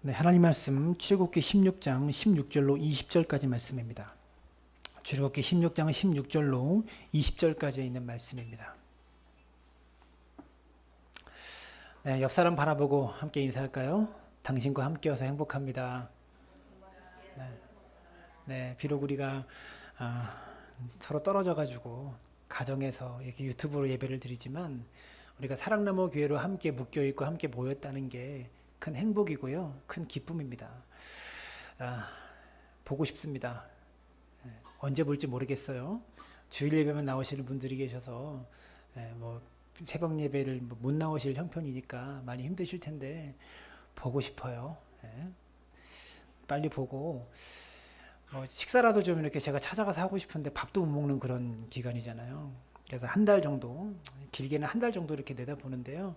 네, 하나님 말씀 출애굽기 16장 16절로 20절까지 말씀입니다. 출애굽기 16장 16절로 20절까지 있는 말씀입니다. 네, 옆 사람 바라보고 함께 인사할까요? 당신과 함께여서 행복합니다. 네, 비록 우리가 서로 떨어져 가지고 가정에서 이렇게 유튜브로 예배를 드리지만 우리가 사랑나무 교회로 함께 묶여 있고 함께 모였다는 게 큰 행복이고요, 큰 기쁨입니다. 보고 싶습니다. 언제 볼지 모르겠어요. 주일 예배만 나오시는 분들이 계셔서 뭐 새벽 예배를 못 나오실 형편이니까 많이 힘드실 텐데 보고 싶어요. 빨리 보고 식사라도 좀 이렇게 제가 찾아가서 하고 싶은데 밥도 못 먹는 그런 기간이잖아요. 그래서 한 달 정도, 길게는 한 달 정도 이렇게 내다보는데요.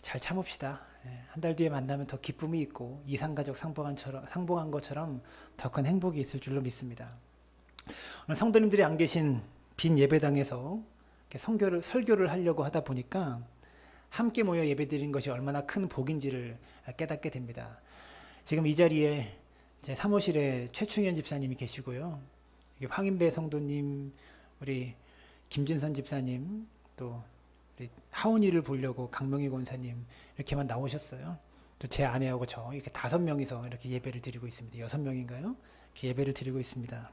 잘 참읍시다. 한 달 뒤에 만나면 더 기쁨이 있고 이산가족 상봉한 것처럼 더 큰 행복이 있을 줄로 믿습니다. 오늘 성도님들이 안 계신 빈 예배당에서 설교를 하려고 하다 보니까 함께 모여 예배드린 것이 얼마나 큰 복인지를 깨닫게 됩니다. 지금 이 자리에 제 사무실에 최충현 집사님이 계시고요. 황인배 성도님, 우리 김진선 집사님, 또 우리 하은이를 보려고 강명희 권사님 이렇게만 나오셨어요. 또 제 아내하고 저 이렇게 5명이서 이렇게 예배를 드리고 있습니다. 6명인가요? 이렇게 예배를 드리고 있습니다.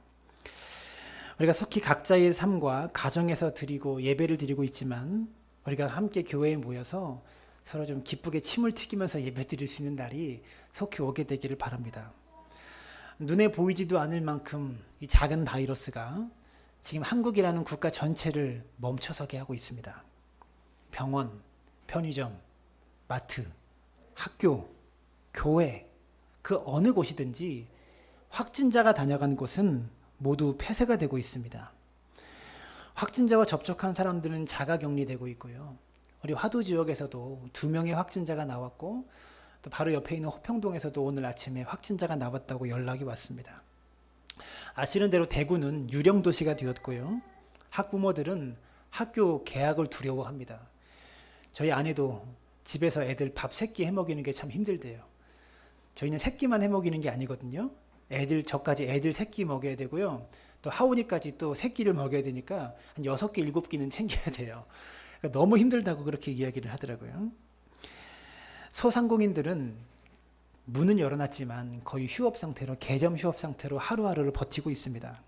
우리가 속히 각자의 삶과 가정에서 드리고 예배를 드리고 있지만 우리가 함께 교회에 모여서 서로 좀 기쁘게 침을 튀기면서 예배 드릴 수 있는 날이 속히 오게 되기를 바랍니다. 눈에 보이지도 않을 만큼 이 작은 바이러스가 지금 한국이라는 국가 전체를 멈춰서게 하고 있습니다. 병원, 편의점, 마트, 학교, 교회, 그 어느 곳이든지 확진자가 다녀간 곳은 모두 폐쇄가 되고 있습니다. 확진자와 접촉한 사람들은 자가격리되고 있고요. 우리 화도 지역에서도 2명의 확진자가 나왔고 또 바로 옆에 있는 호평동에서도 오늘 아침에 확진자가 나왔다고 연락이 왔습니다. 아시는 대로 대구는 유령 도시가 되었고요. 학부모들은 학교 개학을 두려워합니다. 저희 아내도 집에서 애들 밥 3끼 해먹이는 게 참 힘들대요. 저희는 3끼만 해먹이는 게 아니거든요. 저까지 애들 3끼 먹여야 되고요. 또 하온이까지 또 3끼를 먹여야 되니까 한 6끼, 7끼는 챙겨야 돼요. 그러니까 너무 힘들다고 그렇게 이야기를 하더라고요. 소상공인들은 문은 열어놨지만 거의 휴업 상태로, 개점 휴업 상태로 하루하루를 버티고 있습니다.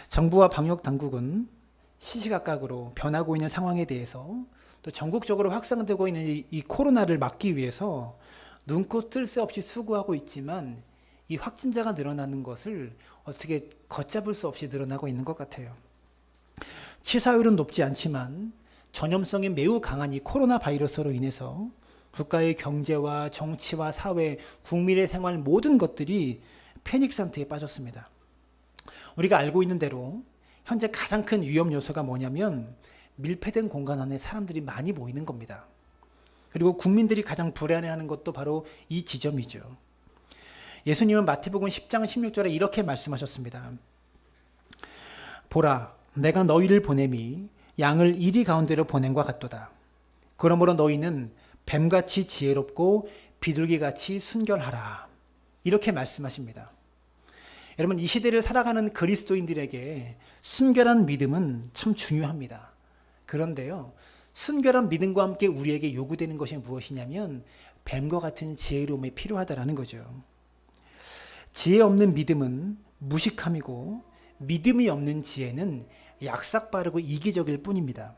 정부와 방역 당국은 시시각각으로 변하고 있는 상황에 대해서 또 전국적으로 확산되고 있는 이 코로나를 막기 위해서 눈코 뜰 새 없이 수고하고 있지만 이 확진자가 늘어나는 것을 어떻게 걷잡을 수 없이 늘어나고 있는 것 같아요. 치사율은 높지 않지만 전염성이 매우 강한 이 코로나 바이러스로 인해서 국가의 경제와 정치와 사회, 국민의 생활 모든 것들이 패닉 상태에 빠졌습니다. 우리가 알고 있는 대로 현재 가장 큰 위험 요소가 뭐냐면 밀폐된 공간 안에 사람들이 많이 모이는 겁니다. 그리고 국민들이 가장 불안해하는 것도 바로 이 지점이죠. 예수님은 마태복음 10장 16절에 이렇게 말씀하셨습니다. 보라, 내가 너희를 보냄이 양을 이리 가운데로 보냄과 같도다. 그러므로 너희는 뱀같이 지혜롭고 비둘기같이 순결하라. 이렇게 말씀하십니다. 여러분, 이 시대를 살아가는 그리스도인들에게 순결한 믿음은 참 중요합니다. 그런데요, 순결한 믿음과 함께 우리에게 요구되는 것이 무엇이냐면 뱀과 같은 지혜로움이 필요하다라는 거죠. 지혜 없는 믿음은 무식함이고 믿음이 없는 지혜는 약삭빠르고 이기적일 뿐입니다.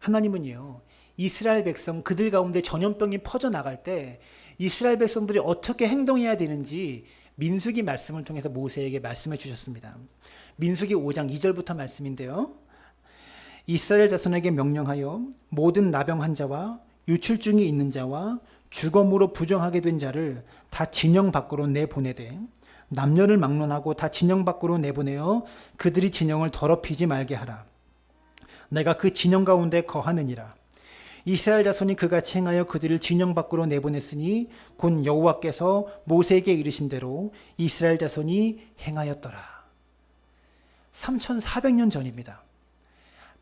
하나님은요, 이스라엘 백성 그들 가운데 전염병이 퍼져나갈 때 이스라엘 백성들이 어떻게 행동해야 되는지 민수기 말씀을 통해서 모세에게 말씀해 주셨습니다. 민수기 5장 2절부터 말씀인데요. 이스라엘 자손에게 명령하여 모든 나병 환자와 유출증이 있는 자와 주검으로 부정하게 된 자를 다 진영 밖으로 내보내되 남녀를 막론하고 다 진영 밖으로 내보내어 그들이 진영을 더럽히지 말게 하라. 내가 그 진영 가운데 거하느니라. 이스라엘 자손이 그같이 행하여 그들을 진영 밖으로 내보냈으니 곧 여호와께서 모세에게 이르신 대로 이스라엘 자손이 행하였더라. 3400년 전입니다.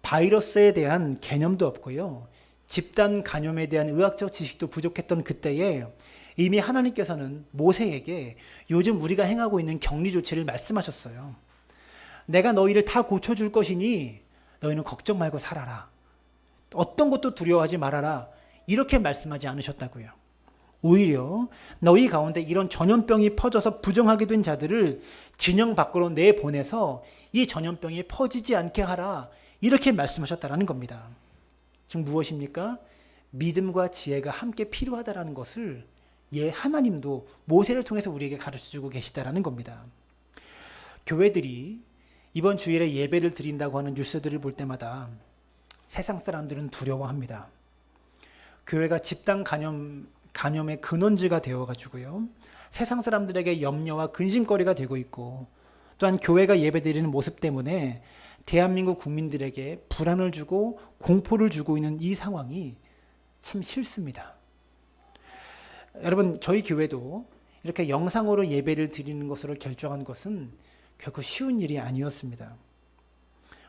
바이러스에 대한 개념도 없고요. 집단 감염에 대한 의학적 지식도 부족했던 그때에 이미 하나님께서는 모세에게 요즘 우리가 행하고 있는 격리 조치를 말씀하셨어요. 내가 너희를 다 고쳐줄 것이니 너희는 걱정 말고 살아라. 어떤 것도 두려워하지 말아라. 이렇게 말씀하지 않으셨다고요. 오히려 너희 가운데 이런 전염병이 퍼져서 부정하게 된 자들을 진영 밖으로 내보내서 이 전염병이 퍼지지 않게 하라. 이렇게 말씀하셨다라는 겁니다. 즉 무엇입니까? 믿음과 지혜가 함께 필요하다라는 것을 하나님도 모세를 통해서 우리에게 가르쳐주고 계시다라는 겁니다. 교회들이 이번 주일에 예배를 드린다고 하는 뉴스들을 볼 때마다 세상 사람들은 두려워합니다. 교회가 집단 감염의 근원지가 되어가지고요. 세상 사람들에게 염려와 근심거리가 되고 있고, 또한 교회가 예배드리는 모습 때문에 대한민국 국민들에게 불안을 주고 공포를 주고 있는 이 상황이 참 싫습니다. 여러분, 저희 교회도 이렇게 영상으로 예배를 드리는 것으로 결정한 것은 결코 쉬운 일이 아니었습니다.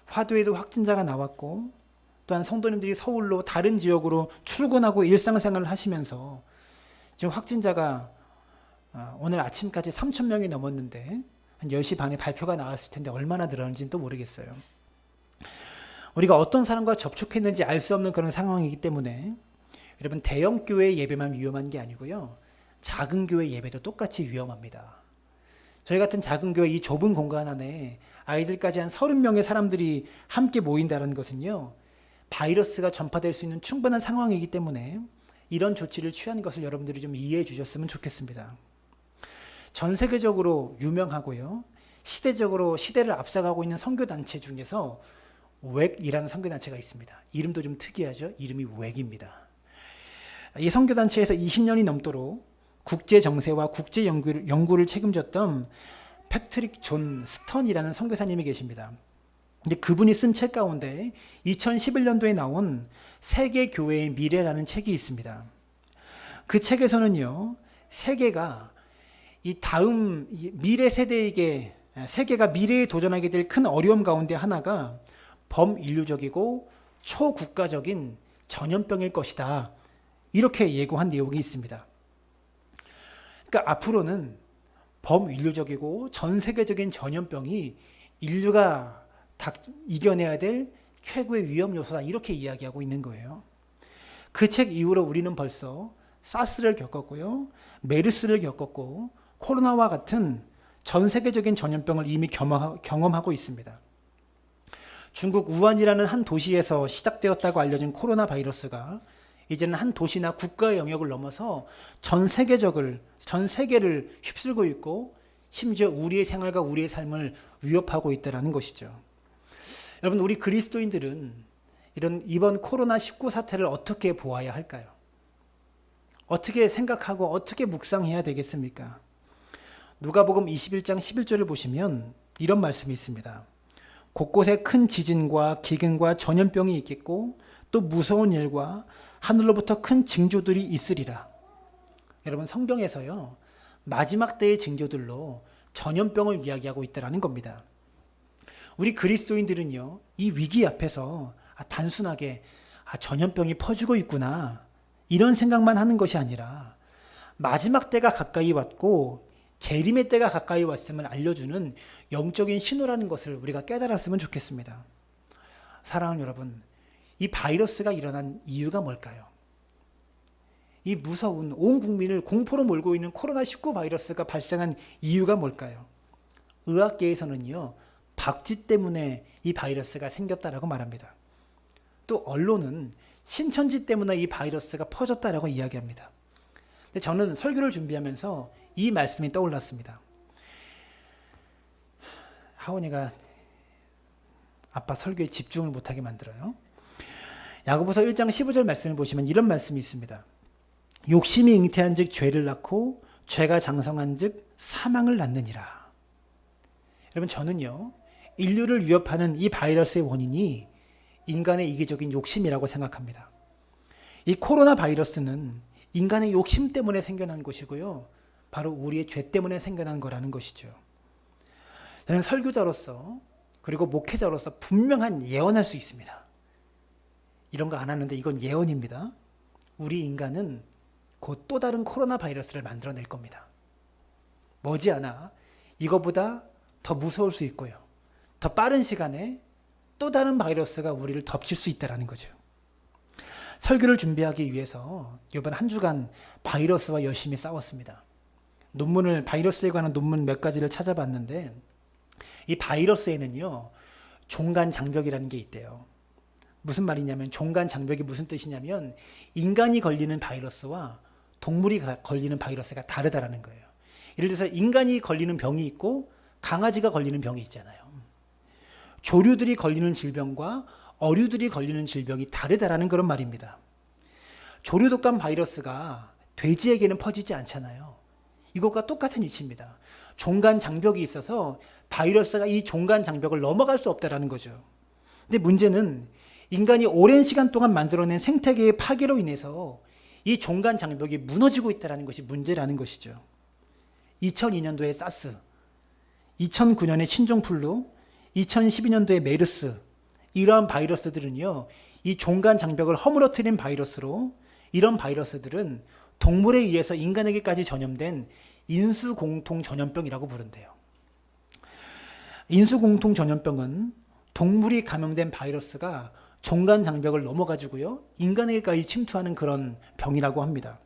화두에도 확진자가 나왔고, 또한 성도님들이 서울로 다른 지역으로 출근하고 일상생활을 하시면서 지금 확진자가 오늘 아침까지 3,000명이 넘었는데 한 10시 반에 발표가 나왔을 텐데 얼마나 늘었는지는 또 모르겠어요. 우리가 어떤 사람과 접촉했는지 알 수 없는 그런 상황이기 때문에 여러분, 대형 교회 예배만 위험한 게 아니고요. 작은 교회 예배도 똑같이 위험합니다. 저희 같은 작은 교회 이 좁은 공간 안에 아이들까지 한 30명의 사람들이 함께 모인다는 것은요. 바이러스가 전파될 수 있는 충분한 상황이기 때문에 이런 조치를 취한 것을 여러분들이 좀 이해해 주셨으면 좋겠습니다. 전 세계적으로 유명하고요. 시대적으로 시대를 앞서가고 있는 선교단체 중에서 웩이라는 선교단체가 있습니다. 이름도 좀 특이하죠? 이름이 웩입니다. 이 선교단체에서 20년이 넘도록 국제 정세와 국제 연구를 책임졌던 패트릭 존 스턴이라는 선교사님이 계십니다. 근데 그분이 쓴 책 가운데 2011년도에 나온 세계 교회의 미래라는 책이 있습니다. 그 책에서는요, 세계가 이 다음 미래 세대에게 세계가 미래에 도전하게 될 큰 어려움 가운데 하나가 범인류적이고 초국가적인 전염병일 것이다. 이렇게 예고한 내용이 있습니다. 그러니까 앞으로는 범인류적이고 전 세계적인 전염병이 인류가 이겨내야 될 최고의 위험 요소다. 이렇게 이야기하고 있는 거예요. 그 책 이후로 우리는 벌써 사스를 겪었고요. 메르스를 겪었고 코로나와 같은 전 세계적인 전염병을 이미 경험하고 있습니다. 중국 우한이라는 한 도시에서 시작되었다고 알려진 코로나 바이러스가 이제는 한 도시나 국가의 영역을 넘어서 전 세계를 휩쓸고 있고 심지어 우리의 생활과 우리의 삶을 위협하고 있다는 것이죠. 여러분, 우리 그리스도인들은 이번 코로나19 사태를 어떻게 보아야 할까요? 어떻게 생각하고 어떻게 묵상해야 되겠습니까? 누가복음 21장 11절을 보시면 이런 말씀이 있습니다. 곳곳에 큰 지진과 기근과 전염병이 있겠고 또 무서운 일과 하늘로부터 큰 징조들이 있으리라. 여러분, 성경에서요, 마지막 때의 징조들로 전염병을 이야기하고 있다는 겁니다. 우리 그리스도인들은요, 이 위기 앞에서 단순하게 전염병이 퍼지고 있구나 이런 생각만 하는 것이 아니라 마지막 때가 가까이 왔고 재림의 때가 가까이 왔음을 알려주는 영적인 신호라는 것을 우리가 깨달았으면 좋겠습니다. 사랑하는 여러분, 이 바이러스가 일어난 이유가 뭘까요? 이 무서운 온 국민을 공포로 몰고 있는 코로나19 바이러스가 발생한 이유가 뭘까요? 의학계에서는요, 박쥐 때문에 이 바이러스가 생겼다라고 말합니다. 또 언론은 신천지 때문에 이 바이러스가 퍼졌다라고 이야기합니다. 근데 저는 설교를 준비하면서 이 말씀이 떠올랐습니다. 하원이가 아빠 설교에 집중을 못하게 만들어요. 야고보서 1장 15절 말씀을 보시면 이런 말씀이 있습니다. 욕심이 잉태한 즉 죄를 낳고 죄가 장성한 즉 사망을 낳느니라. 여러분, 저는요, 인류를 위협하는 이 바이러스의 원인이 인간의 이기적인 욕심이라고 생각합니다. 이 코로나 바이러스는 인간의 욕심 때문에 생겨난 것이고요. 바로 우리의 죄 때문에 생겨난 거라는 것이죠. 저는 설교자로서 그리고 목회자로서 분명한 예언할 수 있습니다. 이런 거 안 하는데 이건 예언입니다. 우리 인간은 곧 또 다른 코로나 바이러스를 만들어낼 겁니다. 머지않아 이거보다 더 무서울 수 있고요. 더 빠른 시간에 또 다른 바이러스가 우리를 덮칠 수 있다는 거죠. 설교를 준비하기 위해서 이번 한 주간 바이러스와 열심히 싸웠습니다. 바이러스에 관한 논문 몇 가지를 찾아봤는데, 이 바이러스에는요, 종간장벽이라는 게 있대요. 무슨 말이냐면, 종간장벽이 무슨 뜻이냐면, 인간이 걸리는 바이러스와 동물이 걸리는 바이러스가 다르다라는 거예요. 예를 들어서 인간이 걸리는 병이 있고, 강아지가 걸리는 병이 있잖아요. 조류들이 걸리는 질병과 어류들이 걸리는 질병이 다르다라는 그런 말입니다. 조류독감 바이러스가 돼지에게는 퍼지지 않잖아요. 이것과 똑같은 이치입니다. 종간장벽이 있어서 바이러스가 이 종간장벽을 넘어갈 수 없다는 거죠. 근데 문제는 인간이 오랜 시간 동안 만들어낸 생태계의 파괴로 인해서 이 종간장벽이 무너지고 있다는 것이 문제라는 것이죠. 2002년도에 사스, 2009년에 신종플루, 2012년도에 메르스, 이러한 바이러스들은요, 이 종간장벽을 허물어뜨린 바이러스로, 이런 바이러스들은 동물에 의해서 인간에게까지 전염된 인수공통 전염병이라고 부른대요. 인수공통 전염병은 동물이 감염된 바이러스가 종간장벽을 넘어가지고요, 인간에게까지 침투하는 그런 병이라고 합니다.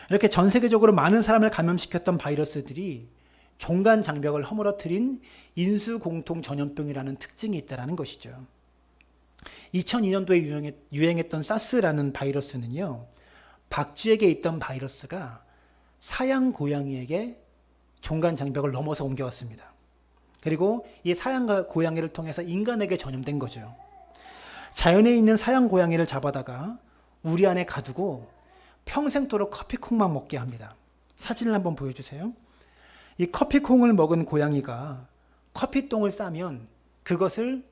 이렇게 전 세계적으로 많은 사람을 감염시켰던 바이러스들이 종간장벽을 허물어뜨린 인수공통 전염병이라는 특징이 있다는 것이죠. 2002년도에 유행했던 사스라는 바이러스는요, 박쥐에게 있던 바이러스가 사양 고양이에게 종간장벽을 넘어서 옮겨왔습니다. 그리고 이 사양 고양이를 통해서 인간에게 전염된 거죠. 자연에 있는 사양 고양이를 잡아다가 우리 안에 가두고 평생도록 커피콩만 먹게 합니다. 사진을 한번 보여주세요. 이 커피콩을 먹은 고양이가 커피똥을 싸면 그것을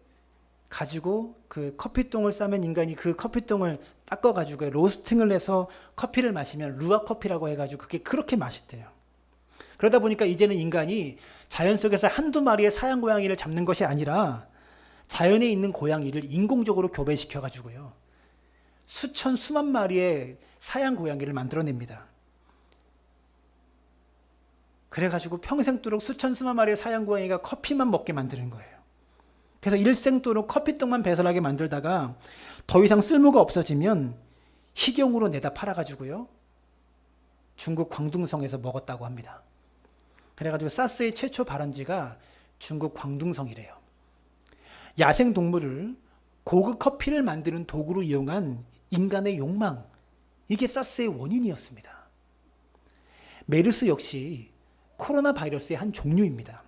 가지고, 그 커피똥을 싸면 인간이 그 커피똥을 닦아가지고 로스팅을 해서 커피를 마시면 루아 커피라고 해가지고 그게 그렇게 맛있대요. 그러다 보니까 이제는 인간이 자연 속에서 한두 마리의 사양 고양이를 잡는 것이 아니라 자연에 있는 고양이를 인공적으로 교배시켜가지고요, 수만 마리의 사양 고양이를 만들어냅니다. 그래가지고 평생도록 수만 마리의 사양 고양이가 커피만 먹게 만드는 거예요. 그래서 일생도록 커피똥만 배설하게 만들다가 더 이상 쓸모가 없어지면 식용으로 내다 팔아가지고요, 중국 광둥성에서 먹었다고 합니다. 그래가지고 사스의 최초 발원지가 중국 광둥성이래요. 야생 동물을 고급 커피를 만드는 도구로 이용한 인간의 욕망, 이게 사스의 원인이었습니다. 메르스 역시 코로나 바이러스의 한 종류입니다.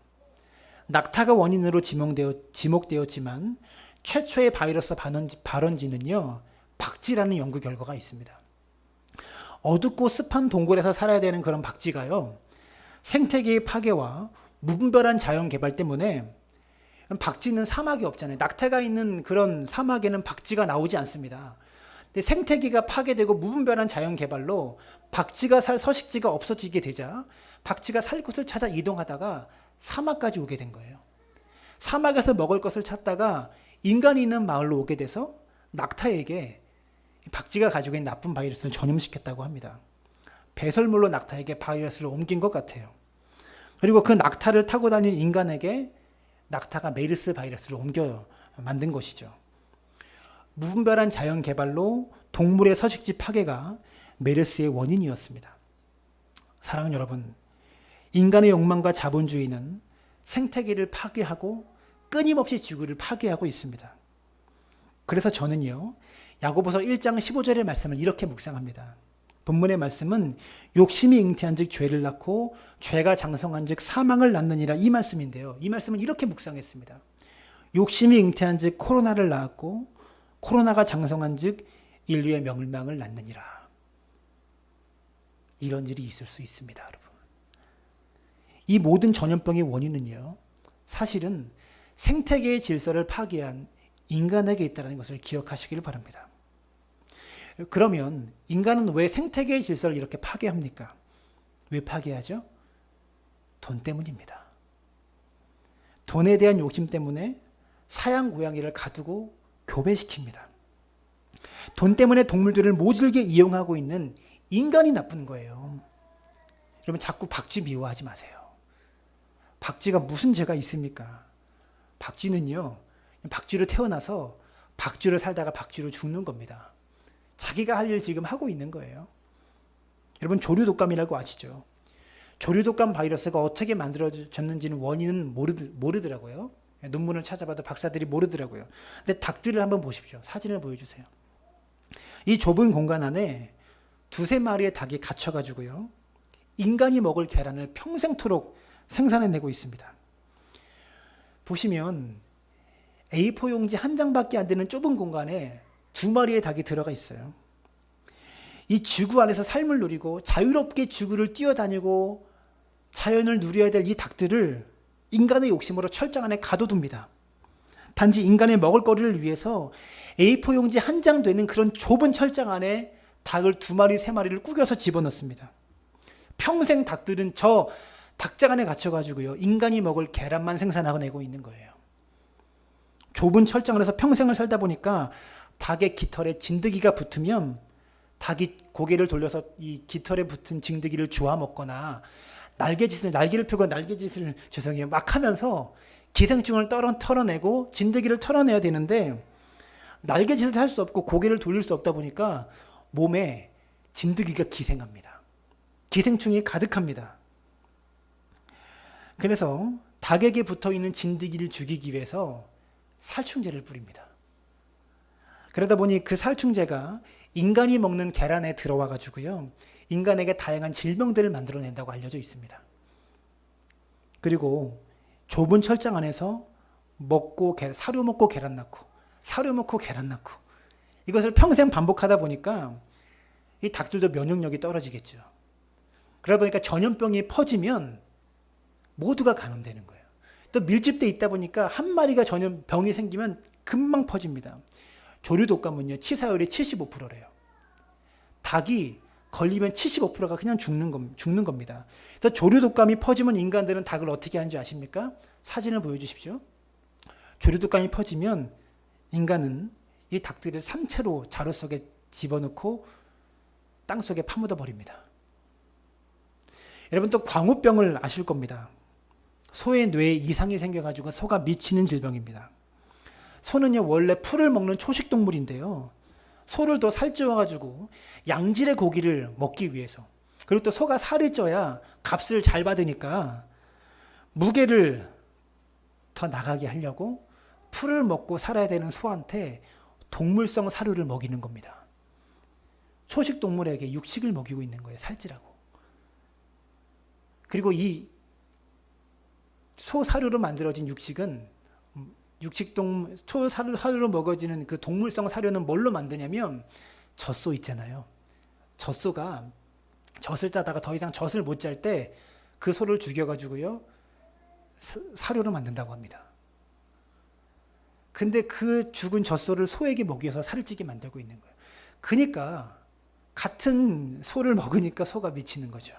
낙타가 원인으로 지목되었지만 최초의 바이러스 발원지는요, 박쥐라는 연구 결과가 있습니다. 어둡고 습한 동굴에서 살아야 되는 그런 박쥐가요, 생태계의 파괴와 무분별한 자연 개발 때문에, 박쥐는 사막이 없잖아요. 낙타가 있는 그런 사막에는 박쥐가 나오지 않습니다. 근데 생태계가 파괴되고 무분별한 자연 개발로 박쥐가 살 서식지가 없어지게 되자 박쥐가 살 곳을 찾아 이동하다가 사막까지 오게 된 거예요. 사막에서 먹을 것을 찾다가 인간이 있는 마을로 오게 돼서 낙타에게 박쥐가 가지고 있는 나쁜 바이러스를 전염시켰다고 합니다. 배설물로 낙타에게 바이러스를 옮긴 것 같아요. 그리고 그 낙타를 타고 다니는 인간에게 낙타가 메르스 바이러스를 옮겨 만든 것이죠. 무분별한 자연 개발로 동물의 서식지 파괴가 메르스의 원인이었습니다. 사랑하는 여러분, 인간의 욕망과 자본주의는 생태계를 파괴하고 끊임없이 지구를 파괴하고 있습니다. 그래서 저는요, 야고보서 1장 15절의 말씀을 이렇게 묵상합니다. 본문의 말씀은 욕심이 잉태한 즉 죄를 낳고 죄가 장성한 즉 사망을 낳느니라, 이 말씀인데요, 이 말씀은 이렇게 묵상했습니다. 욕심이 잉태한 즉 코로나를 낳았고 코로나가 장성한 즉 인류의 멸망을 낳느니라. 이런 일이 있을 수 있습니다, 여러분. 이 모든 전염병의 원인은요, 사실은 생태계의 질서를 파괴한 인간에게 있다는 것을 기억하시길 바랍니다. 그러면 인간은 왜 생태계의 질서를 이렇게 파괴합니까? 왜 파괴하죠? 돈 때문입니다. 돈에 대한 욕심 때문에 사양 고양이를 가두고 교배시킵니다. 돈 때문에 동물들을 모질게 이용하고 있는 인간이 나쁜 거예요. 여러분 자꾸 박쥐 미워하지 마세요. 박쥐가 무슨 죄가 있습니까? 박쥐는요, 박쥐로 태어나서 박쥐로 살다가 박쥐로 죽는 겁니다. 자기가 할 일 지금 하고 있는 거예요. 여러분 조류독감이라고 아시죠? 조류독감 바이러스가 어떻게 만들어졌는지는 원인은 모르더라고요. 논문을 찾아봐도 박사들이 모르더라고요. 근데 닭들을 한번 보십시오. 사진을 보여주세요. 이 좁은 공간 안에 두세 마리의 닭이 갇혀가지고요, 인간이 먹을 계란을 평생토록 생산해내고 있습니다. 보시면 A4 용지 한 장밖에 안 되는 좁은 공간에 두 마리의 닭이 들어가 있어요. 이 지구 안에서 삶을 누리고 자유롭게 지구를 뛰어다니고 자연을 누려야 될 이 닭들을 인간의 욕심으로 철장 안에 가둬둡니다. 단지 인간의 먹을거리를 위해서 A4 용지 한 장 되는 그런 좁은 철장 안에 닭을 두 마리, 세 마리를 꾸겨서 집어넣습니다. 평생 닭들은 저 닭장 안에 갇혀가지고요, 인간이 먹을 계란만 생산하고 내고 있는 거예요. 좁은 철장 안에서 평생을 살다 보니까 닭의 깃털에 진드기가 붙으면 닭이 고개를 돌려서 이 깃털에 붙은 진드기를 쪼아 먹거나 날개를 펴고 날개짓을 막 하면서 기생충을 털어내고 진드기를 털어내야 되는데 날개짓을 할 수 없고 고개를 돌릴 수 없다 보니까 몸에 진드기가 기생합니다. 기생충이 가득합니다. 그래서 닭에게 붙어있는 진드기를 죽이기 위해서 살충제를 뿌립니다. 그러다 보니 그 살충제가 인간이 먹는 계란에 들어와 가지고요, 인간에게 다양한 질병들을 만들어낸다고 알려져 있습니다. 그리고 좁은 철장 안에서 사료 먹고 계란 낳고, 사료 먹고 계란 낳고, 이것을 평생 반복하다 보니까 이 닭들도 면역력이 떨어지겠죠. 그러다 보니까 전염병이 퍼지면 모두가 감염되는 거예요. 또 밀집돼 있다 보니까 한 마리가 전염병이 생기면 금방 퍼집니다. 조류독감은요, 치사율이 75%래요. 닭이 걸리면 75%가 그냥 죽는 겁니다. 그래서 조류독감이 퍼지면 인간들은 닭을 어떻게 하는지 아십니까? 사진을 보여주십시오. 조류독감이 퍼지면 인간은 이 닭들을 산채로 자루 속에 집어넣고 땅속에 파묻어 버립니다. 여러분 또 광우병을 아실 겁니다. 소의 뇌에 이상이 생겨가지고 소가 미치는 질병입니다. 소는요, 원래 풀을 먹는 초식동물인데요, 소를 더 살찌워가지고 양질의 고기를 먹기 위해서, 그리고 또 소가 살이 쪄야 값을 잘 받으니까 무게를 더 나가게 하려고 풀을 먹고 살아야 되는 소한테 동물성 사료를 먹이는 겁니다. 초식동물에게 육식을 먹이고 있는 거예요, 살찌라고. 그리고 이 소 사료로 만들어진 육식은, 소 사료로 먹어지는 그 동물성 사료는 뭘로 만드냐면 젖소 있잖아요. 젖소가 젖을 짜다가 더 이상 젖을 못 짤 때 그 소를 죽여가지고요, 사료로 만든다고 합니다. 근데 그 죽은 젖소를 소에게 먹여서 살을 찌게 만들고 있는 거예요. 그러니까 같은 소를 먹으니까 소가 미치는 거죠.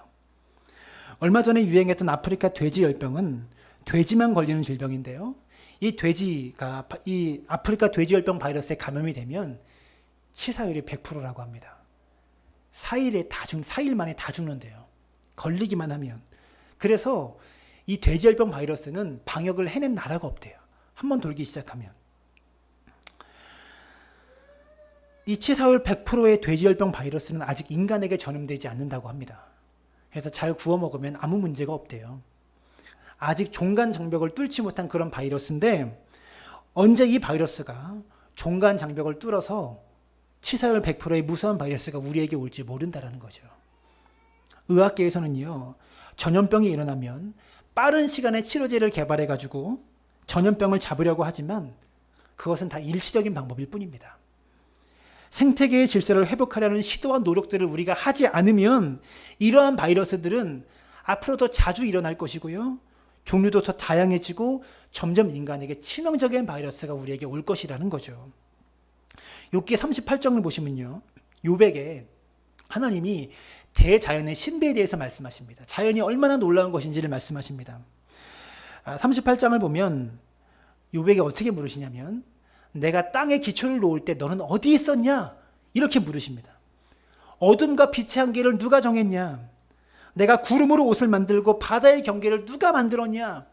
얼마 전에 유행했던 아프리카 돼지열병은 돼지만 걸리는 질병인데요, 이 돼지가 이 아프리카 돼지열병 바이러스에 감염이 되면 치사율이 100%라고 합니다. 4일 만에 다 죽는데요, 걸리기만 하면. 그래서 이 돼지열병 바이러스는 방역을 해낸 나라가 없대요. 한번 돌기 시작하면. 이 치사율 100%의 돼지열병 바이러스는 아직 인간에게 전염되지 않는다고 합니다. 그래서 잘 구워 먹으면 아무 문제가 없대요. 아직 종간 장벽을 뚫지 못한 그런 바이러스인데, 언제 이 바이러스가 종간 장벽을 뚫어서 치사율 100%의 무서운 바이러스가 우리에게 올지 모른다라는 거죠. 의학계에서는요, 전염병이 일어나면 빠른 시간에 치료제를 개발해가지고 전염병을 잡으려고 하지만 그것은 다 일시적인 방법일 뿐입니다. 생태계의 질서를 회복하려는 시도와 노력들을 우리가 하지 않으면 이러한 바이러스들은 앞으로 더 자주 일어날 것이고요, 종류도 더 다양해지고 점점 인간에게 치명적인 바이러스가 우리에게 올 것이라는 거죠. 욥기 38장을 보시면요, 욥에게 하나님이 대자연의 신비에 대해서 말씀하십니다. 자연이 얼마나 놀라운 것인지를 말씀하십니다. 38장을 보면 욥에게 어떻게 물으시냐면, 내가 땅에 기초를 놓을 때 너는 어디 있었냐? 이렇게 물으십니다. 어둠과 빛의 한계를 누가 정했냐? 내가 구름으로 옷을 만들고 바다의 경계를 누가 만들었냐?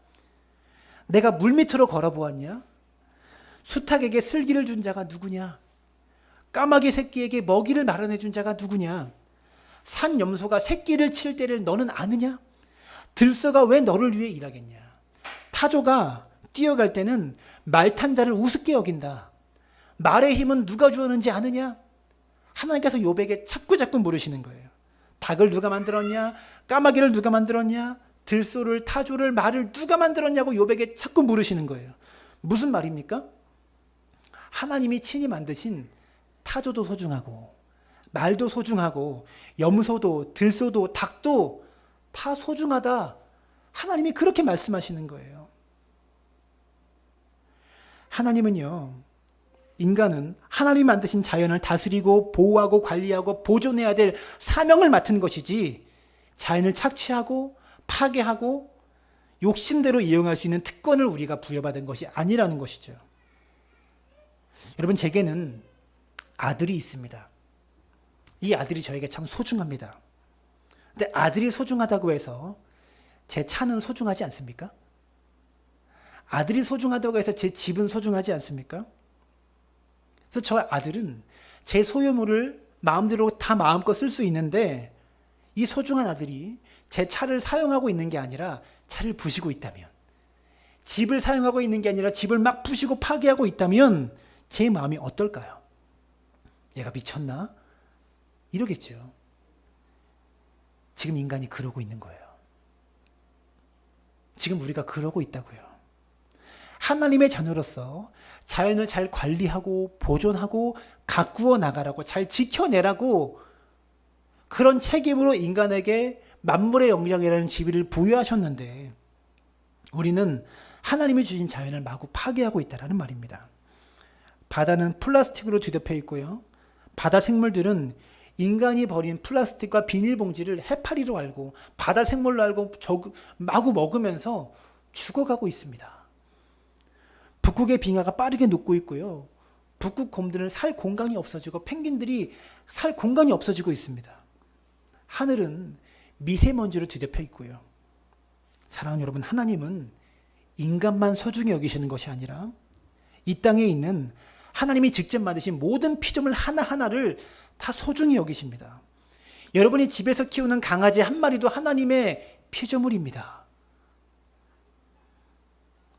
내가 물 밑으로 걸어보았냐? 수탉에게 슬기를 준 자가 누구냐? 까마귀 새끼에게 먹이를 마련해 준 자가 누구냐? 산 염소가 새끼를 칠 때를 너는 아느냐? 들소가 왜 너를 위해 일하겠냐? 타조가 뛰어갈 때는 말 탄 자를 우습게 여긴다. 말의 힘은 누가 주었는지 아느냐? 하나님께서 욥에게 자꾸 물으시는 거예요. 닭을 누가 만들었냐? 까마귀를 누가 만들었냐? 들소를, 타조를, 말을 누가 만들었냐고 욥에게 자꾸 물으시는 거예요. 무슨 말입니까? 하나님이 친히 만드신 타조도 소중하고 말도 소중하고 염소도 들소도 닭도 다 소중하다. 하나님이 그렇게 말씀하시는 거예요. 하나님은요, 인간은 하나님 만드신 자연을 다스리고 보호하고 관리하고 보존해야 될 사명을 맡은 것이지 자연을 착취하고 파괴하고 욕심대로 이용할 수 있는 특권을 우리가 부여받은 것이 아니라는 것이죠. 여러분, 제게는 아들이 있습니다. 이 아들이 저에게 참 소중합니다. 근데 아들이 소중하다고 해서 제 차는 소중하지 않습니까? 아들이 소중하다고 해서 제 집은 소중하지 않습니까? 그래서 저 아들은 제 소유물을 마음대로 다 마음껏 쓸 수 있는데 이 소중한 아들이 제 차를 사용하고 있는 게 아니라 차를 부시고 있다면, 집을 사용하고 있는 게 아니라 집을 막 부시고 파괴하고 있다면 제 마음이 어떨까요? 얘가 미쳤나? 이러겠죠. 지금 인간이 그러고 있는 거예요. 지금 우리가 그러고 있다고요. 하나님의 자녀로서 자연을 잘 관리하고 보존하고 가꾸어 나가라고, 잘 지켜내라고 그런 책임으로 인간에게 만물의 영장이라는 지위를 부여하셨는데 우리는 하나님이 주신 자연을 마구 파괴하고 있다는 말입니다. 바다는 플라스틱으로 뒤덮여 있고요. 바다 생물들은 인간이 버린 플라스틱과 비닐봉지를 해파리로 알고 바다 생물로 알고 마구 먹으면서 죽어가고 있습니다. 북극의 빙하가 빠르게 녹고 있고요. 북극 곰들은 살 공간이 없어지고 펭귄들이 살 공간이 없어지고 있습니다. 하늘은 미세먼지로 뒤덮여 있고요. 사랑하는 여러분, 하나님은 인간만 소중히 여기시는 것이 아니라 이 땅에 있는 하나님이 직접 만드신 모든 피조물 하나하나를 다 소중히 여기십니다. 여러분이 집에서 키우는 강아지 한 마리도 하나님의 피조물입니다.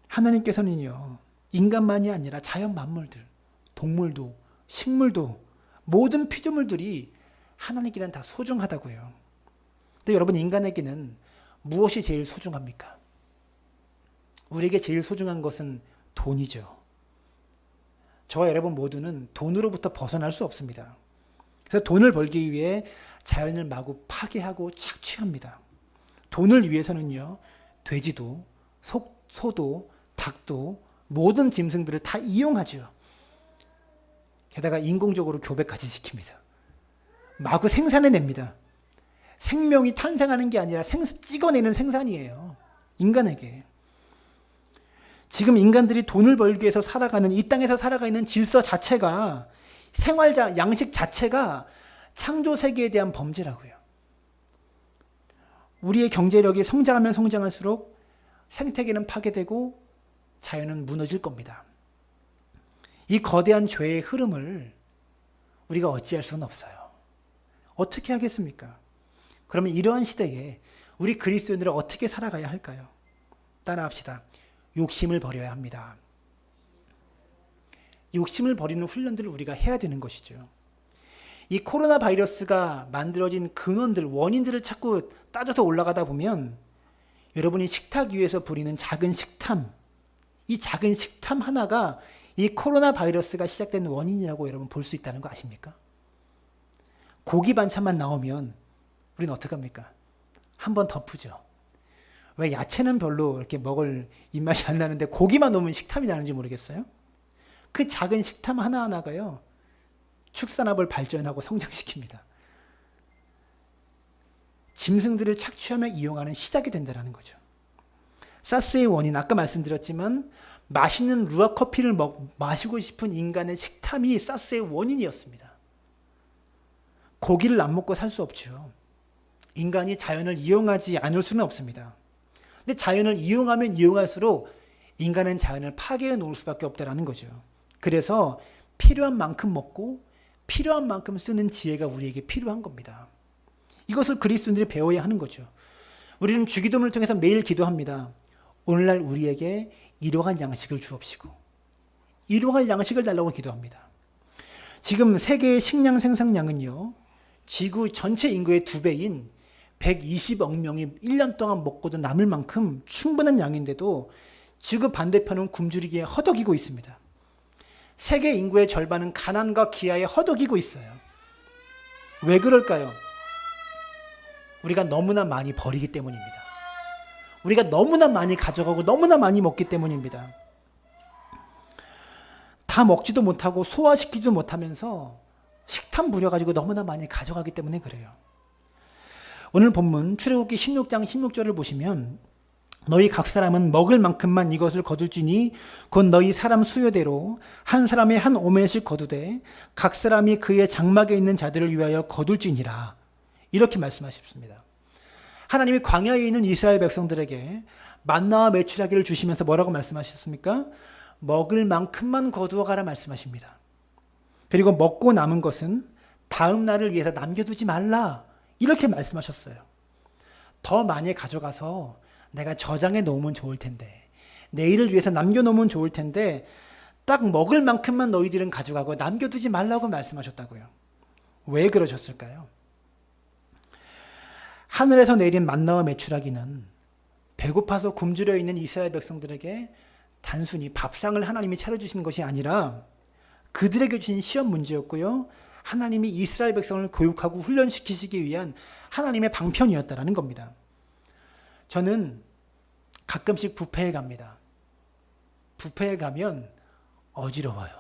하나님께서는요, 인간만이 아니라 자연 만물들, 동물도, 식물도, 모든 피조물들이 하나님께는 다 소중하다고요. 근데 여러분, 인간에게는 무엇이 제일 소중합니까? 우리에게 제일 소중한 것은 돈이죠. 저와 여러분 모두는 돈으로부터 벗어날 수 없습니다. 그래서 돈을 벌기 위해 자연을 마구 파괴하고 착취합니다. 돈을 위해서는요, 돼지도, 소도, 닭도, 모든 짐승들을 다 이용하죠. 게다가 인공적으로 교배까지 시킵니다. 마구 생산해냅니다. 생명이 탄생하는 게 아니라 찍어내는 생산이에요. 인간에게. 지금 인간들이 돈을 벌기 위해서 살아가는, 이 땅에서 살아가는 질서 자체가, 생활 양식 자체가 창조 세계에 대한 범죄라고요. 우리의 경제력이 성장하면 성장할수록 생태계는 파괴되고 자연은 무너질 겁니다. 이 거대한 죄의 흐름을 우리가 어찌할 수는 없어요. 어떻게 하겠습니까? 그러면 이러한 시대에 우리 그리스도인들은 어떻게 살아가야 할까요? 따라합시다. 욕심을 버려야 합니다. 욕심을 버리는 훈련들을 우리가 해야 되는 것이죠. 이 코로나 바이러스가 만들어진 근원들, 원인들을 자꾸 따져서 올라가다 보면 여러분이 식탁 위에서 부리는 작은 식탐, 이 작은 식탐 하나가 이 코로나 바이러스가 시작된 원인이라고 여러분 볼 수 있다는 거 아십니까? 고기 반찬만 나오면 우리는 어떡합니까? 한번 덮으죠. 왜 야채는 별로 이렇게 먹을 입맛이 안 나는데 고기만 넣으면 식탐이 나는지 모르겠어요? 그 작은 식탐 하나하나가요, 축산업을 발전하고 성장시킵니다. 짐승들을 착취하며 이용하는 시작이 된다는 거죠. 사스의 원인, 아까 말씀드렸지만 맛있는 루아 커피를 마시고 싶은 인간의 식탐이 사스의 원인이었습니다. 고기를 안 먹고 살 수 없죠. 인간이 자연을 이용하지 않을 수는 없습니다. 근데 자연을 이용하면 이용할수록 인간은 자연을 파괴해 놓을 수밖에 없다는 거죠. 그래서 필요한 만큼 먹고 필요한 만큼 쓰는 지혜가 우리에게 필요한 겁니다. 이것을 그리스도인들이 배워야 하는 거죠. 우리는 주기도문을 통해서 매일 기도합니다. 오늘날 우리에게 일용할 양식을 주옵시고 일용할 양식을 달라고 기도합니다. 지금 세계의 식량 생산량은요, 지구 전체 인구의 2배인 120억 명이 1년 동안 먹고도 남을 만큼 충분한 양인데도 지구 반대편은 굶주리기에 허덕이고 있습니다. 세계 인구의 절반은 가난과 기아에 허덕이고 있어요. 왜 그럴까요? 우리가 너무나 많이 버리기 때문입니다. 우리가 너무나 많이 가져가고 너무나 많이 먹기 때문입니다. 다 먹지도 못하고 소화시키지도 못하면서 식탐 부려가지고 너무나 많이 가져가기 때문에 그래요. 오늘 본문 출애굽기 16장 16절을 보시면 너희 각 사람은 먹을 만큼만 이것을 거둘지니 곧 너희 사람 수요대로 한 사람의 한 오멜씩 거두되 각 사람이 그의 장막에 있는 자들을 위하여 거둘지니라. 이렇게 말씀하셨습니다. 하나님이 광야에 있는 이스라엘 백성들에게 만나와 메추라기를 주시면서 뭐라고 말씀하셨습니까? 먹을 만큼만 거두어 가라 말씀하십니다. 그리고 먹고 남은 것은 다음 날을 위해서 남겨두지 말라. 이렇게 말씀하셨어요. 더 많이 가져가서 내가 저장해 놓으면 좋을 텐데, 내일을 위해서 남겨놓으면 좋을 텐데 딱 먹을 만큼만 너희들은 가져가고 남겨두지 말라고 말씀하셨다고요. 왜 그러셨을까요? 하늘에서 내린 만나와 메추라기는 배고파서 굶주려 있는 이스라엘 백성들에게 단순히 밥상을 하나님이 차려주신 것이 아니라 그들에게 주신 시험 문제였고요. 하나님이 이스라엘 백성을 교육하고 훈련시키시기 위한 하나님의 방편이었다라는 겁니다. 저는 가끔씩 뷔페에 갑니다. 뷔페에 가면 어지러워요.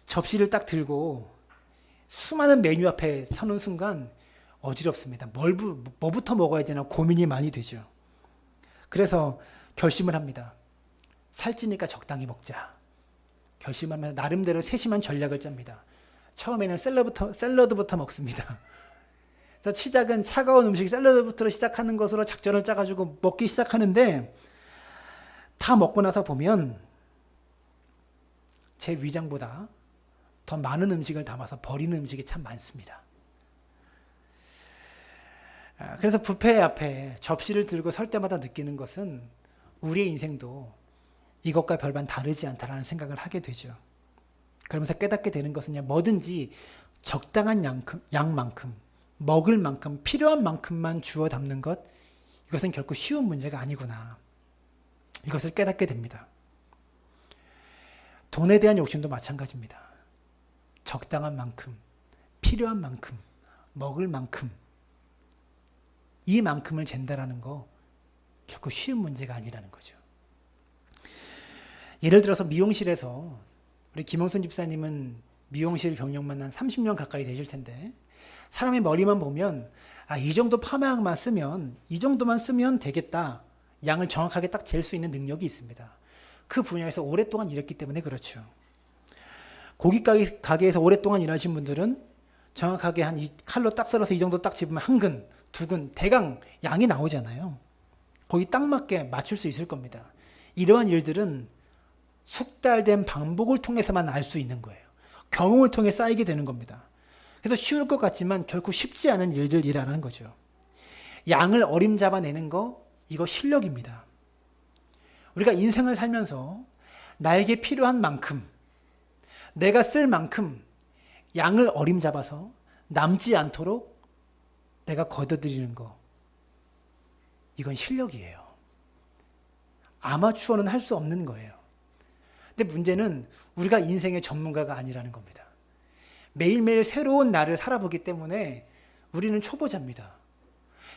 접시를 딱 들고 수많은 메뉴 앞에 서는 순간 어지럽습니다. 뭐부터 먹어야 되나 고민이 많이 되죠. 그래서 결심을 합니다. 살찌니까 적당히 먹자. 결심하면 나름대로 세심한 전략을 짭니다. 처음에는 샐러드부터 먹습니다. 그래서 시작은 차가운 음식 샐러드부터 시작하는 것으로 작전을 짜가지고 먹기 시작하는데 다 먹고 나서 보면 제 위장보다 더 많은 음식을 담아서 버리는 음식이 참 많습니다. 그래서 뷔페 앞에 접시를 들고 설 때마다 느끼는 것은 우리의 인생도 이것과 별반 다르지 않다라는 생각을 하게 되죠. 그러면서 깨닫게 되는 것은 뭐든지 적당한 양만큼, 먹을 만큼, 필요한 만큼만 주워 담는 것, 이것은 결코 쉬운 문제가 아니구나. 이것을 깨닫게 됩니다. 돈에 대한 욕심도 마찬가지입니다. 적당한 만큼, 필요한 만큼, 먹을 만큼, 이 만큼을 잰다라는 거 결코 쉬운 문제가 아니라는 거죠. 예를 들어서 미용실에서 우리 김홍순 집사님은 미용실 경력만 한 30년 가까이 되실 텐데 사람의 머리만 보면 이 정도 파마약만 쓰면 이 정도만 쓰면 되겠다. 양을 정확하게 딱 잴 수 있는 능력이 있습니다. 그 분야에서 오랫동안 일했기 때문에 그렇죠. 고기 가게에서 오랫동안 일하신 분들은 정확하게 한 이 칼로 딱 썰어서 이 정도 딱 집으면 한 근, 두 근, 대강 양이 나오잖아요. 거기 딱 맞게 맞출 수 있을 겁니다. 이러한 일들은 숙달된 반복을 통해서만 알 수 있는 거예요. 경험을 통해 쌓이게 되는 겁니다. 그래서 쉬울 것 같지만 결코 쉽지 않은 일들이라는 거죠. 양을 어림잡아내는 거, 이거 실력입니다. 우리가 인생을 살면서 나에게 필요한 만큼, 내가 쓸 만큼 양을 어림잡아서 남지 않도록 내가 걷어들이는 거, 이건 실력이에요. 아마추어는 할 수 없는 거예요. 근데 문제는 우리가 인생의 전문가가 아니라는 겁니다. 매일매일 새로운 날을 살아보기 때문에 우리는 초보자입니다.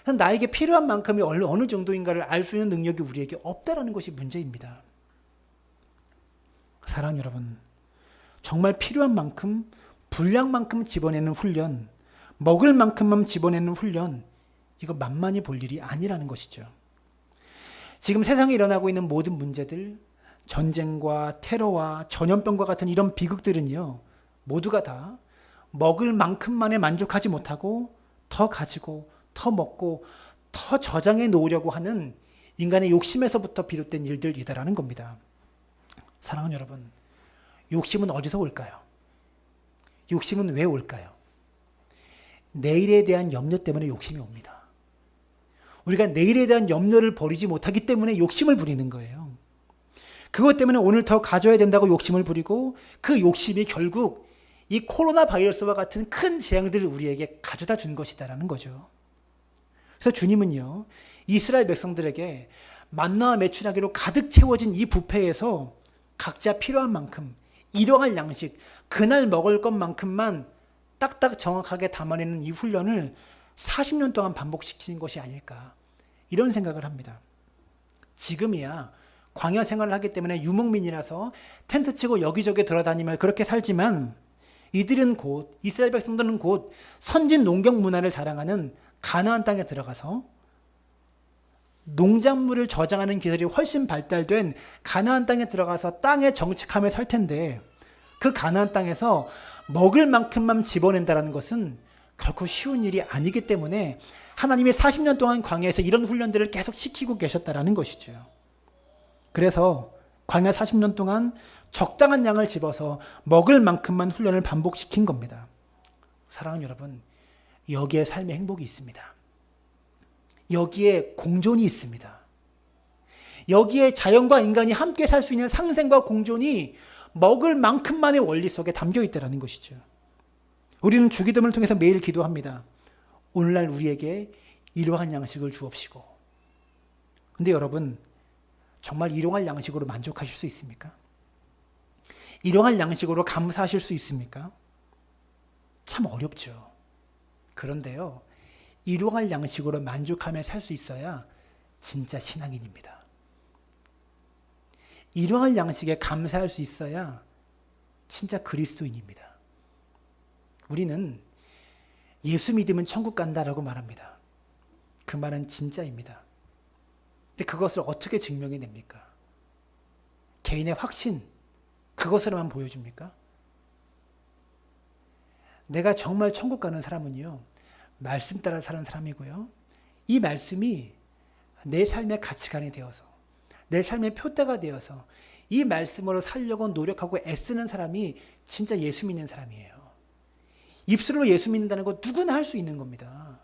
나에게 필요한 만큼이 어느 정도인가를 알 수 있는 능력이 우리에게 없다라는 것이 문제입니다. 사랑하는 여러분, 정말 필요한 만큼, 분량만큼 집어내는 훈련, 먹을 만큼만 집어내는 훈련, 이거 만만히 볼 일이 아니라는 것이죠. 지금 세상에 일어나고 있는 모든 문제들, 전쟁과 테러와 전염병과 같은 이런 비극들은요, 모두가 다 먹을 만큼만에 만족하지 못하고 더 가지고 더 먹고 더 저장해 놓으려고 하는 인간의 욕심에서부터 비롯된 일들이다라는 겁니다. 사랑하는 여러분, 욕심은 어디서 올까요? 욕심은 왜 올까요? 내일에 대한 염려 때문에 욕심이 옵니다. 우리가 내일에 대한 염려를 버리지 못하기 때문에 욕심을 부리는 거예요. 그것 때문에 오늘 더 가져야 된다고 욕심을 부리고 그 욕심이 결국 이 코로나 바이러스와 같은 큰 재앙들을 우리에게 가져다 준 것이다라는 거죠. 그래서 주님은요, 이스라엘 백성들에게 만나와 메추라기로 가득 채워진 이 뷔페에서 각자 필요한 만큼 일용할 양식, 그날 먹을 것만큼만 딱딱 정확하게 담아내는 이 훈련을 40년 동안 반복시키는 것이 아닐까, 이런 생각을 합니다. 지금이야 광야 생활을 하기 때문에 유목민이라서 텐트 치고 여기저기 돌아다니며 그렇게 살지만 이들은 곧, 이스라엘 백성들은 곧 선진 농경 문화를 자랑하는 가나안 땅에 들어가서 농작물을 저장하는 기술이 훨씬 발달된 가나안 땅에 들어가서 땅에 정착하며 살 텐데, 그 가나안 땅에서 먹을 만큼만 집어낸다는 것은 결코 쉬운 일이 아니기 때문에 하나님이 40년 동안 광야에서 이런 훈련들을 계속 시키고 계셨다는 것이죠. 그래서 광야 40년 동안 적당한 양을 집어서 먹을 만큼만 훈련을 반복시킨 겁니다. 사랑하는 여러분, 여기에 삶의 행복이 있습니다. 여기에 공존이 있습니다. 여기에 자연과 인간이 함께 살 수 있는 상생과 공존이 먹을 만큼만의 원리 속에 담겨 있다는 것이죠. 우리는 주기도문을 통해서 매일 기도합니다. 오늘날 우리에게 일용할 양식을 주옵시고. 근데 여러분, 정말 일용할 양식으로 만족하실 수 있습니까? 일용할 양식으로 감사하실 수 있습니까? 참 어렵죠. 그런데요, 일용할 양식으로 만족하며 살 수 있어야 진짜 신앙인입니다. 일용할 양식에 감사할 수 있어야 진짜 그리스도인입니다. 우리는 예수 믿으면 천국 간다라고 말합니다. 그 말은 진짜입니다. 근데 그것을 어떻게 증명해 냅니까? 개인의 확신, 그것으로만 보여줍니까? 내가 정말 천국 가는 사람은요, 말씀 따라 사는 사람이고요, 이 말씀이 내 삶의 가치관이 되어서, 내 삶의 표대가 되어서 이 말씀으로 살려고 노력하고 애쓰는 사람이 진짜 예수 믿는 사람이에요. 입술로 예수 믿는다는 거 누구나 할 수 있는 겁니다.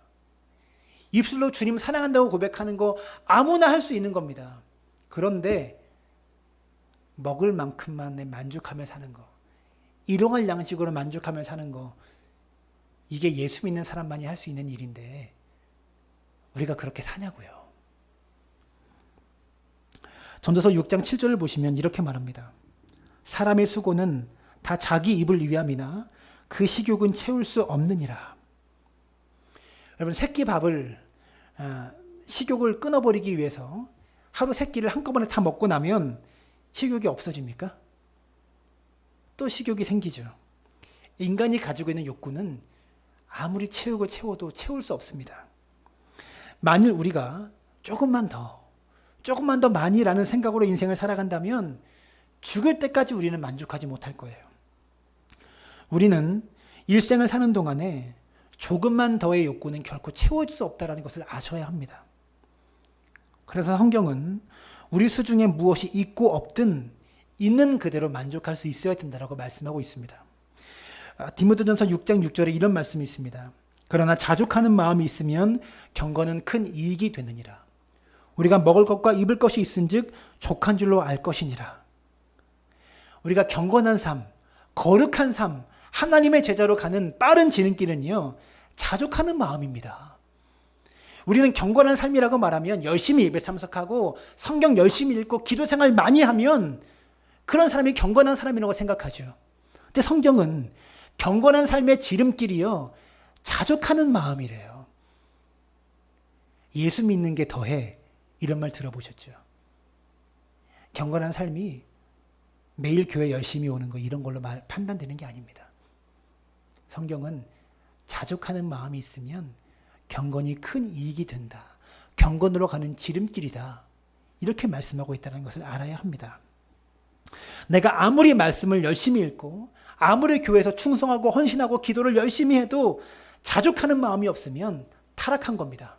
입술로 주님 사랑한다고 고백하는 거 아무나 할 수 있는 겁니다. 그런데 먹을 만큼만 만족하며 사는 거, 일용할 양식으로 만족하며 사는 거, 이게 예수 믿는 사람만이 할 수 있는 일인데 우리가 그렇게 사냐고요. 전도서 6장 7절을 보시면 이렇게 말합니다. 사람의 수고는 다 자기 입을 위함이나 그 식욕은 채울 수 없느니라. 여러분, 새끼 밥을, 식욕을 끊어버리기 위해서 하루 세 끼를 한꺼번에 다 먹고 나면 식욕이 없어집니까? 또 식욕이 생기죠. 인간이 가지고 있는 욕구는 아무리 채우고 채워도 채울 수 없습니다. 만일 우리가 조금만 더 많이라는 생각으로 인생을 살아간다면 죽을 때까지 우리는 만족하지 못할 거예요. 우리는 일생을 사는 동안에 조금만 더의 욕구는 결코 채워질 수 없다는 것을 아셔야 합니다. 그래서 성경은 우리 수중에 무엇이 있고 없든 있는 그대로 만족할 수 있어야 된다고 말씀하고 있습니다. 디모데전서 6장 6절에 이런 말씀이 있습니다. 그러나 자족하는 마음이 있으면 경건은 큰 이익이 되느니라. 우리가 먹을 것과 입을 것이 있은즉 족한 줄로 알 것이니라. 우리가 경건한 삶, 거룩한 삶, 하나님의 제자로 가는 빠른 지름길은요, 자족하는 마음입니다. 우리는 경건한 삶이라고 말하면 열심히 예배 참석하고 성경 열심히 읽고 기도 생활 많이 하면 그런 사람이 경건한 사람이라고 생각하죠. 근데 성경은 경건한 삶의 지름길이요, 자족하는 마음이래요. 예수 믿는 게 더해, 이런 말 들어보셨죠? 경건한 삶이 매일 교회 열심히 오는 거 이런 걸로 판단되는 게 아닙니다. 성경은 자족하는 마음이 있으면 경건이 큰 이익이 된다. 경건으로 가는 지름길이다. 이렇게 말씀하고 있다는 것을 알아야 합니다. 내가 아무리 말씀을 열심히 읽고 아무리 교회에서 충성하고 헌신하고 기도를 열심히 해도 자족하는 마음이 없으면 타락한 겁니다.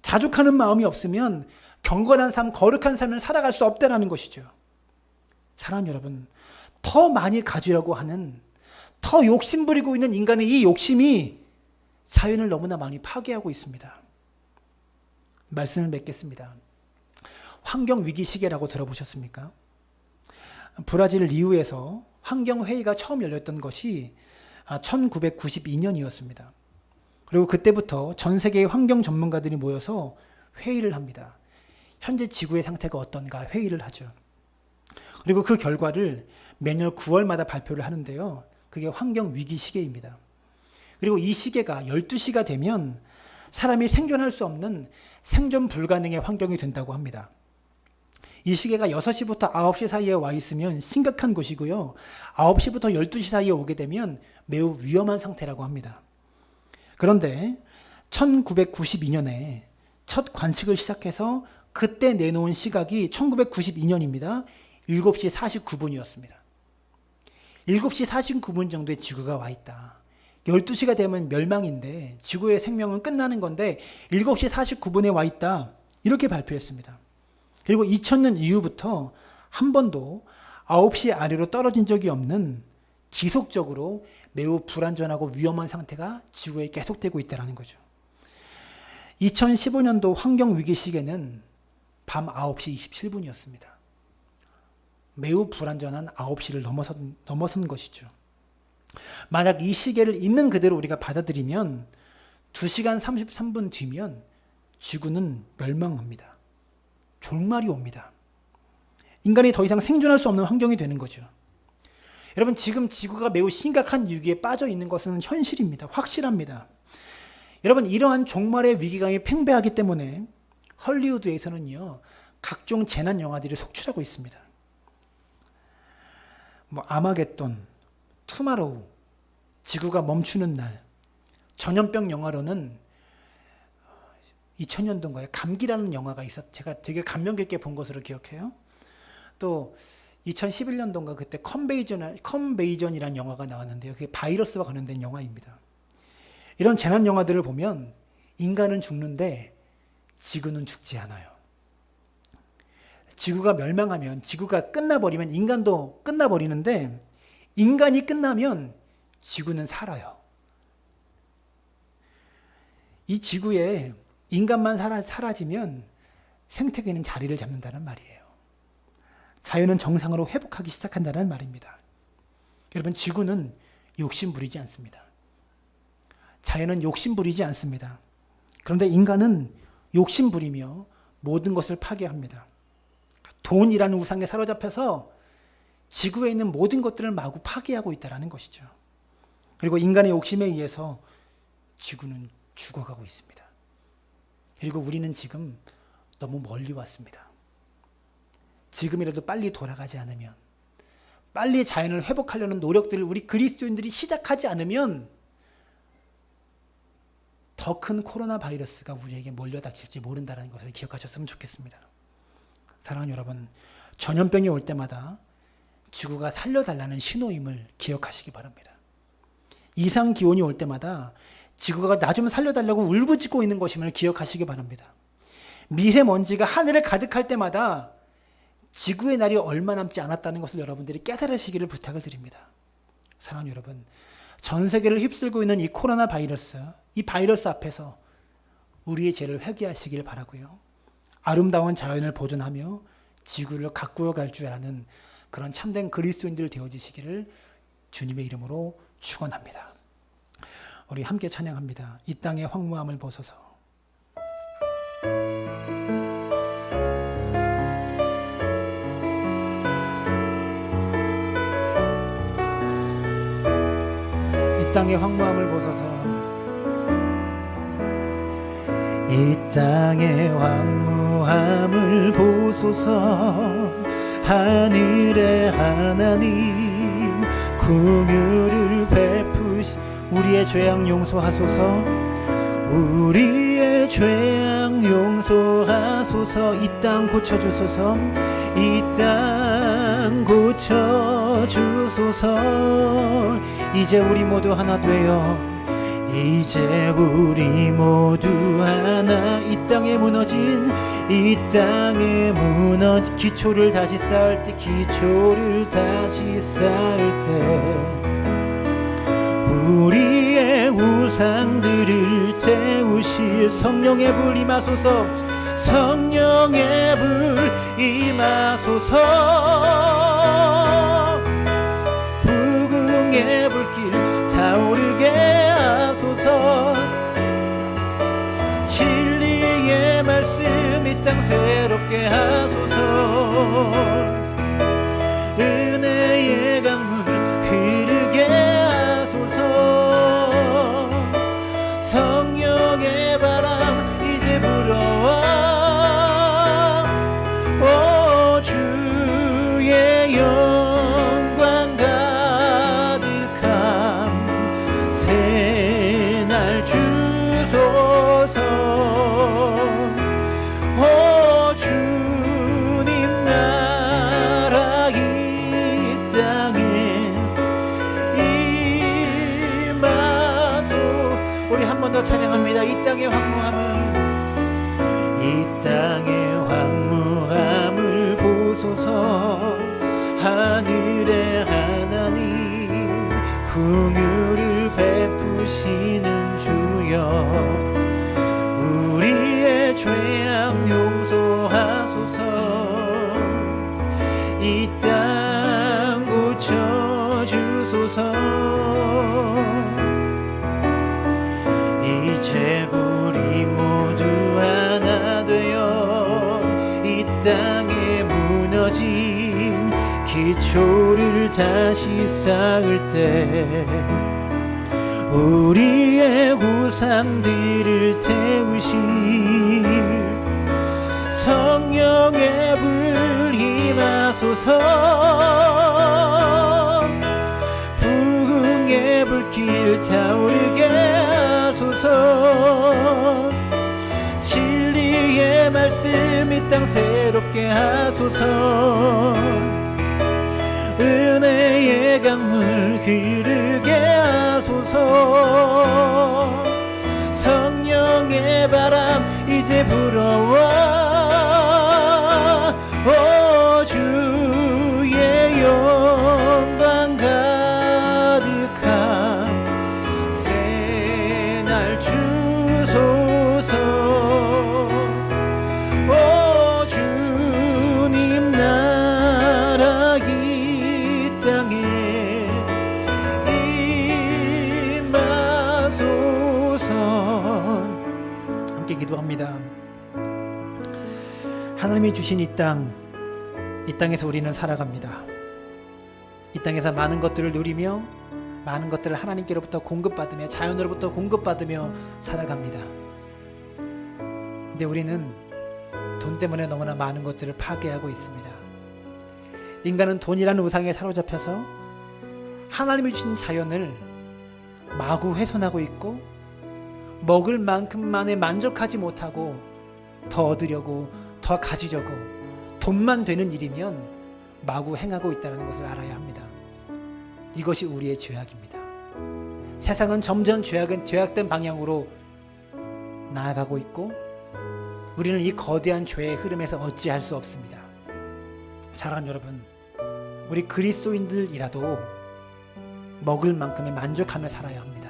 자족하는 마음이 없으면 경건한 삶, 거룩한 삶을 살아갈 수 없다는 것이죠. 사랑하는 여러분, 더 많이 가지려고 하는, 더 욕심부리고 있는 인간의 이 욕심이 자연을 너무나 많이 파괴하고 있습니다. 말씀을 맺겠습니다. 환경위기 시계라고 들어보셨습니까? 브라질 리우에서 환경회의가 처음 열렸던 것이 1992년이었습니다. 그리고 그때부터 전 세계의 환경 전문가들이 모여서 회의를 합니다. 현재 지구의 상태가 어떤가 회의를 하죠. 그리고 그 결과를 매년 9월마다 발표를 하는데요. 그게 환경위기 시계입니다. 그리고 이 시계가 12시가 되면 사람이 생존할 수 없는 생존 불가능의 환경이 된다고 합니다. 이 시계가 6시부터 9시 사이에 와 있으면 심각한 것이고요. 9시부터 12시 사이에 오게 되면 매우 위험한 상태라고 합니다. 그런데 1992년에 첫 관측을 시작해서 그때 내놓은 시각이 1992년입니다. 7시 49분이었습니다. 7시 49분 정도에 지구가 와 있다. 12시가 되면 멸망인데 지구의 생명은 끝나는 건데 7시 49분에 와 있다. 이렇게 발표했습니다. 그리고 2000년 이후부터 한 번도 9시 아래로 떨어진 적이 없는 지속적으로 매우 불안전하고 위험한 상태가 지구에 계속되고 있다는 거죠. 2015년도 환경위기 시계는 밤 9시 27분이었습니다. 매우 불안전한 9시를 넘어선 것이죠. 만약 이 시계를 있는 그대로 우리가 받아들이면 2시간 33분 뒤면 지구는 멸망합니다. 종말이 옵니다. 인간이 더 이상 생존할 수 없는 환경이 되는 거죠. 여러분, 지금 지구가 매우 심각한 위기에 빠져 있는 것은 현실입니다. 확실합니다. 여러분, 이러한 종말의 위기감이 팽배하기 때문에 헐리우드에서는요, 각종 재난 영화들이 속출하고 있습니다. 아마겟돈, 투마로우, 지구가 멈추는 날, 전염병 영화로는 2000년도인가요? 감기라는 영화가 제가 되게 감명 깊게 본 것으로 기억해요. 또 2011년도인가 그때 컨베이전이라는 영화가 나왔는데요. 그게 바이러스와 관련된 영화입니다. 이런 재난 영화들을 보면 인간은 죽는데 지구는 죽지 않아요. 지구가 멸망하면, 지구가 끝나버리면 인간도 끝나버리는데 인간이 끝나면 지구는 살아요. 이 지구에 인간만 사라지면 생태계는 자리를 잡는다는 말이에요. 자연은 정상으로 회복하기 시작한다는 말입니다. 여러분, 지구는 욕심 부리지 않습니다. 자연은 욕심 부리지 않습니다. 그런데 인간은 욕심 부리며 모든 것을 파괴합니다. 돈이라는 우상에 사로잡혀서 지구에 있는 모든 것들을 마구 파괴하고 있다는 것이죠. 그리고 인간의 욕심에 의해서 지구는 죽어가고 있습니다. 그리고 우리는 지금 너무 멀리 왔습니다. 지금이라도 빨리 돌아가지 않으면, 빨리 자연을 회복하려는 노력들을 우리 그리스도인들이 시작하지 않으면 더 큰 코로나 바이러스가 우리에게 몰려닥칠지 모른다는 것을 기억하셨으면 좋겠습니다. 사랑하는 여러분, 전염병이 올 때마다 지구가 살려달라는 신호임을 기억하시기 바랍니다. 이상기온이 올 때마다 지구가 나 좀 살려달라고 울부짖고 있는 것임을 기억하시기 바랍니다. 미세먼지가 하늘을 가득할 때마다 지구의 날이 얼마 남지 않았다는 것을 여러분들이 깨달으시기를 부탁을 드립니다. 사랑하는 여러분, 전 세계를 휩쓸고 있는 이 코로나 바이러스, 이 바이러스 앞에서 우리의 죄를 회개하시길 바라고요. 아름다운 자연을 보존하며 지구를 가꾸어 갈 줄 아는 그런 참된 그리스도인들 되어지시기를 주님의 이름으로 축원합니다. 우리 함께 찬양합니다. 이 땅의 황무함을 벗어서. 이 땅의 황무함을 벗어서. 이 땅의 황무함을 보소서. 하늘의 하나님 긍휼을 베푸시. 우리의 죄악 용서하소서. 우리의 죄악 용서하소서. 이 땅 고쳐주소서. 이 땅 고쳐주소서. 이제 우리 모두 하나 되어, 이제 우리 모두 하나. 이 땅에 무너진, 이 땅에 무너진 기초를 다시 쌓을 때, 기초를 다시 쌓을 때 우리의 우상들을 태우실 성령의 불 임하소서. 성령의 불 임하소서. 부흥의 불길 타오르게 하소서. 진리의 말씀 이 땅 새롭게 하소서. 은혜의 강물 흐르게 하소서. 성령의 바람 이제 불어와. 오 주의 영광 가득함 새날 주소서. 오 주님 나라 이 땅에 임하소. 우리 한 번 더 찬양합니다. 이 땅의 황무함을, 이 땅의 황무함을 보소서. 하늘의 하나님 긍휼을 베푸시는 주여, 우리의 죄악 용서하소서. 이 땅 고쳐주소서. 이제 우리 모두 하나 되어, 이 땅에 무너진 기초를 다시 쌓을 때 우리의 우상들을 태우실 성령의 불 임하소서. 부흥의 불길 타오르게 하소서. 진리의 말씀 이 땅 새롭게 하소서. 은혜의 강물 흐르게 하소서. 성령의 바람 이제 불어와. 오 주의 영광 가득함 새날 주소서. 오 주님 나라 이 땅에 임하소서. 함께 기도합니다. 하나님이 주신 이 땅에서 우리는 살아갑니다. 이 땅에서 많은 것들을 누리며 많은 것들을 하나님께로부터 공급받으며 자연으로부터 공급받으며 살아갑니다. 근데 우리는 돈 때문에 너무나 많은 것들을 파괴하고 있습니다. 인간은 돈이라는 우상에 사로잡혀서 하나님이 주신 자연을 마구 훼손하고 있고, 먹을 만큼만에 만족하지 못하고 더 얻으려고, 더 가지려고, 돈만 되는 일이면 마구 행하고 있다는 것을 알아야 합니다. 이것이 우리의 죄악입니다. 세상은 점점 죄악된 방향으로 나아가고 있고, 우리는 이 거대한 죄의 흐름에서 어찌할 수 없습니다. 사랑하는 여러분, 우리 그리스도인들이라도 먹을 만큼에 만족하며 살아야 합니다.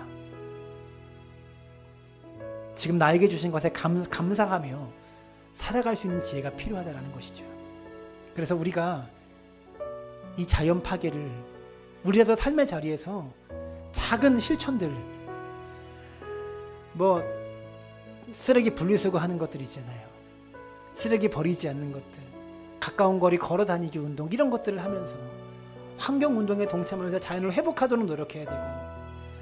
지금 나에게 주신 것에 감사하며 살아갈 수 있는 지혜가 필요하다는 것이죠. 그래서 우리가 이 자연 파괴를, 우리라도 삶의 자리에서 작은 실천들, 쓰레기 분리수거 하는 것들 있잖아요. 쓰레기 버리지 않는 것들, 가까운 거리 걸어 다니기 운동, 이런 것들을 하면서 환경운동에 동참하면서 자연을 회복하도록 노력해야 되고,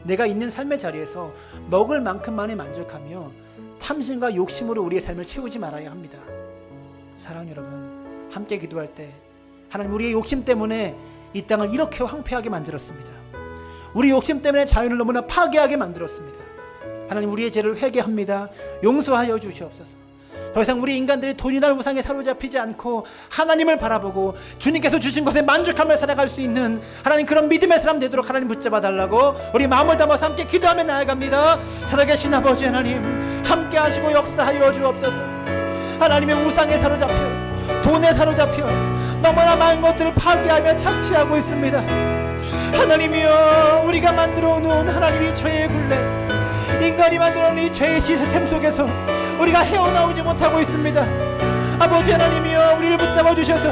내가 있는 삶의 자리에서 먹을 만큼만에 만족하며 탐심과 욕심으로 우리의 삶을 채우지 말아야 합니다. 사랑하는 여러분, 함께 기도할 때 하나님, 우리의 욕심 때문에 이 땅을 이렇게 황폐하게 만들었습니다. 우리 욕심 때문에 자연을 너무나 파괴하게 만들었습니다. 하나님, 우리의 죄를 회개합니다. 용서하여 주시옵소서. 더 이상 우리 인간들이 돈이나 우상에 사로잡히지 않고 하나님을 바라보고 주님께서 주신 것에 만족하며 살아갈 수 있는 하나님 그런 믿음의 사람 되도록 하나님 붙잡아 달라고 우리 마음을 담아서 함께 기도하며 나아갑니다. 살아계신 아버지 하나님, 함께 하시고 역사하여 주옵소서. 하나님의 우상에 사로잡혀 돈에 사로잡혀 너무나 많은 것들을 파괴하며 착취하고 있습니다. 하나님이여, 우리가 만들어 놓은 하나님이 죄의 굴레, 인간이 만들어 놓은 이 죄의 시스템 속에서 우리가 헤어나오지 못하고 있습니다. 아버지 하나님이여, 우리를 붙잡아 주셔서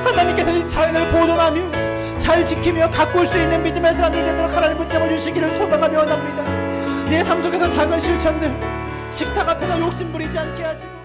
하나님께서 이 자연을 보존하며 잘 지키며 가꿀 수 있는 믿음의 사람들 되도록 하나님 붙잡아 주시기를 소망하며 원합니다. 내 삶 속에서 작은 실천들, 식탁 앞에서 욕심 부리지 않게 하시고